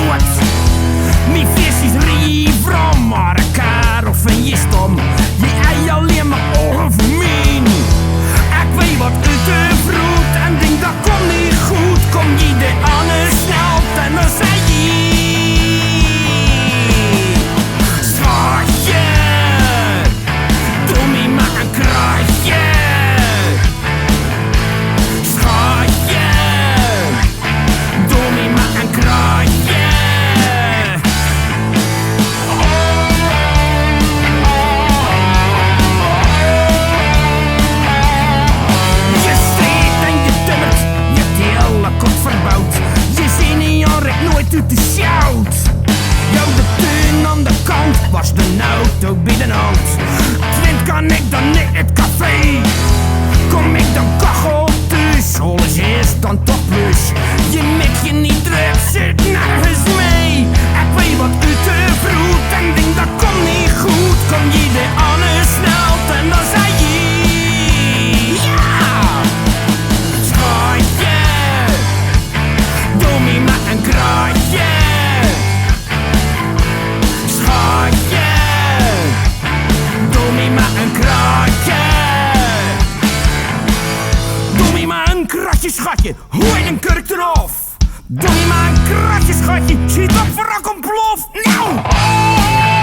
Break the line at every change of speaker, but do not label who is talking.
dood. Mijn versies rie van maar een karel van je stom. Je ei alleen maar ogen voor mij. Ik weet wat uit de vroet en denk dat komt niet goed. Kom je de Anne snel en dan zei je: schatje, doe me maar een krachtje. Schatje, doe me maar een krachtje. Je streekt en je timmert, je hebt die hele kop verbouwd. Je ziet niet aan, rekt nooit uit de shout. Jou de tuin aan de kant, was de auto bij de hand. Twint kan ik dan niet het café. Kom ik dan kachel thuis, alles is dan toch plus. Je mikt je niet druk, zit nergens mee. Ik weet wat uit de vroet en denk dat komt niet goed. Kom je de Anne snelt en dan zei je: ja! Schatje, doe me maar een kraatje. Schatje, doe me maar een kraatje. Doe me maar een kratje, schatje, hoor een kurk eraf. Doe me maar een kratje, schatje, schiet op voor een komplof. Nou!